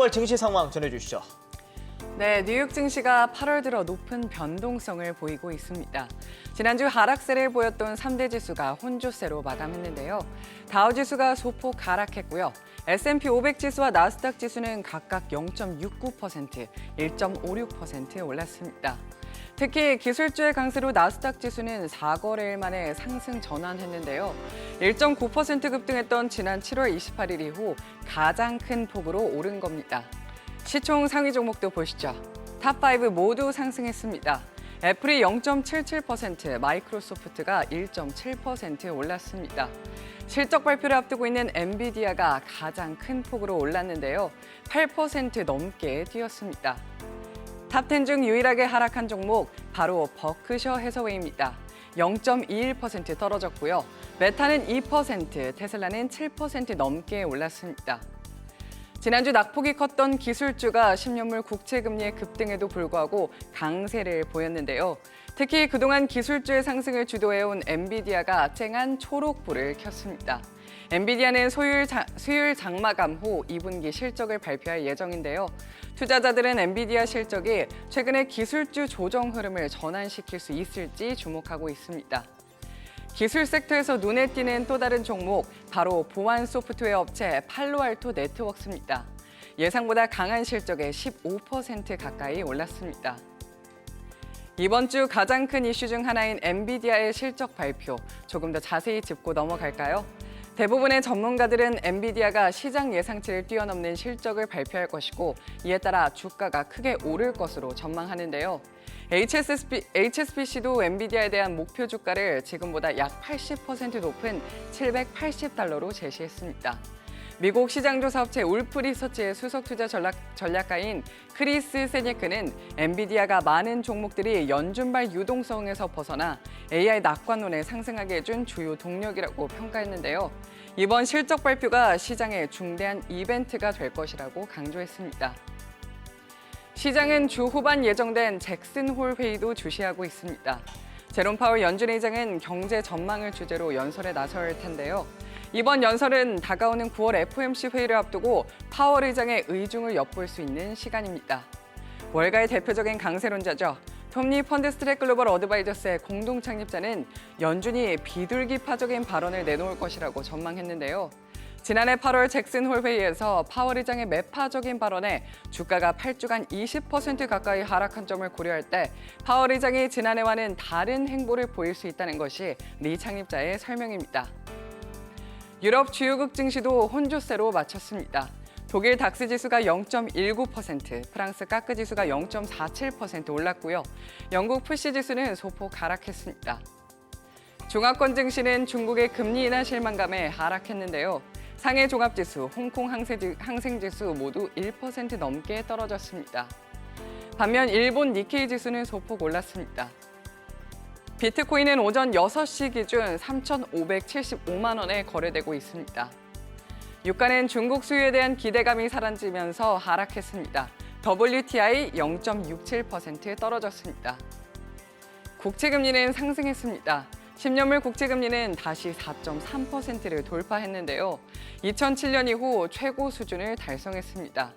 8월 증시 상황 전해주시죠. 네, 뉴욕 증시가 8월 들어 높은 변동성을 보이고 있습니다. 지난주 하락세를 보였던 3대 지수가 혼조세로 마감했는데요. 다우 지수가 소폭 하락했고요. S&P 500 지수와 나스닥 지수는 각각 0.69%, 1.56% 올랐습니다. 특히 기술주의 강세로 나스닥 지수는 4거래일 만에 상승 전환했는데요. 1.9% 급등했던 지난 7월 28일 이후 가장 큰 폭으로 오른 겁니다. 시총 상위 종목도 보시죠. 탑5 모두 상승했습니다. 애플이 0.77%, 마이크로소프트가 1.7% 올랐습니다. 실적 발표를 앞두고 있는 엔비디아가 가장 큰 폭으로 올랐는데요. 8% 넘게 뛰었습니다. 탑10 중 유일하게 하락한 종목 바로 버크셔 해서웨이입니다. 0.21% 떨어졌고요. 메타는 2%, 테슬라는 7% 넘게 올랐습니다. 지난주 낙폭이 컸던 기술주가 10년물 국채금리의 급등에도 불구하고 강세를 보였는데요. 특히 그동안 기술주의 상승을 주도해온 엔비디아가 쨍한 초록불을 켰습니다. 엔비디아는 수요일 장마감 후 2분기 실적을 발표할 예정인데요. 투자자들은 엔비디아 실적이 최근의 기술주 조정 흐름을 전환시킬 수 있을지 주목하고 있습니다. 기술 섹터에서 눈에 띄는 또 다른 종목, 바로 보안 소프트웨어 업체 팔로알토 네트워크스입니다. 예상보다 강한 실적에 15% 가까이 올랐습니다. 이번 주 가장 큰 이슈 중 하나인 엔비디아의 실적 발표, 조금 더 자세히 짚고 넘어갈까요? 대부분의 전문가들은 엔비디아가 시장 예상치를 뛰어넘는 실적을 발표할 것이고 이에 따라 주가가 크게 오를 것으로 전망하는데요. HSBC도 엔비디아에 대한 목표 주가를 지금보다 약 80% 높은 $780로 제시했습니다. 미국 시장조사 업체 울프 리서치의 수석 투자 전략가인 크리스 세니크는 엔비디아가 많은 종목들이 연준발 유동성에서 벗어나 AI 낙관론에 상승하게 해준 주요 동력이라고 평가했는데요. 이번 실적 발표가 시장의 중대한 이벤트가 될 것이라고 강조했습니다. 시장은 주 후반 예정된 잭슨 홀 회의도 주시하고 있습니다. 제롬 파월 연준 의장은 경제 전망을 주제로 연설에 나설 텐데요. 이번 연설은 다가오는 9월 FOMC 회의를 앞두고 파월 의장의 의중을 엿볼 수 있는 시간입니다. 월가의 대표적인 강세론자죠. 톱니 펀드스트랙 글로벌 어드바이저스의 공동 창립자는 연준이 비둘기파적인 발언을 내놓을 것이라고 전망했는데요. 지난해 8월 잭슨 홀 회의에서 파월 의장의 매파적인 발언에 주가가 8주간 20% 가까이 하락한 점을 고려할 때 파월 의장이 지난해와는 다른 행보를 보일 수 있다는 것이 리 창립자의 설명입니다. 유럽 주요국 증시도 혼조세로 마쳤습니다. 독일 닥스 지수가 0.19%, 프랑스 까크 지수가 0.47% 올랐고요. 영국 푸시 지수는 소폭 하락했습니다. 종합권 증시는 중국의 금리 인하 실망감에 하락했는데요. 상해 종합지수, 홍콩 항생지수 모두 1% 넘게 떨어졌습니다. 반면 일본 니케이 지수는 소폭 올랐습니다. 비트코인은 오전 6시 기준 3,575만 원에 거래되고 있습니다. 유가는 중국 수요에 대한 기대감이 사라지면서 하락했습니다. WTI 0.67% 떨어졌습니다. 국채금리는 상승했습니다. 10년물 국채금리는 다시 4.3%를 돌파했는데요. 2007년 이후 최고 수준을 달성했습니다.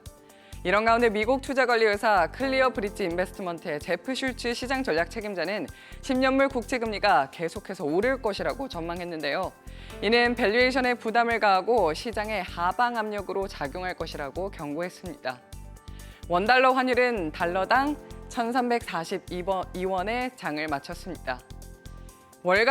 이런 가운데 미국 투자관리회사 클리어 브릿지 인베스트먼트의 제프 슐츠 시장 전략 책임자는 10년물 국채금리가 계속해서 오를 것이라고 전망했는데요. 이는 밸류에이션에 부담을 가하고 시장의 하방 압력으로 작용할 것이라고 경고했습니다. 원달러 환율은 달러당 1,342원에 장을 마쳤습니다. 월가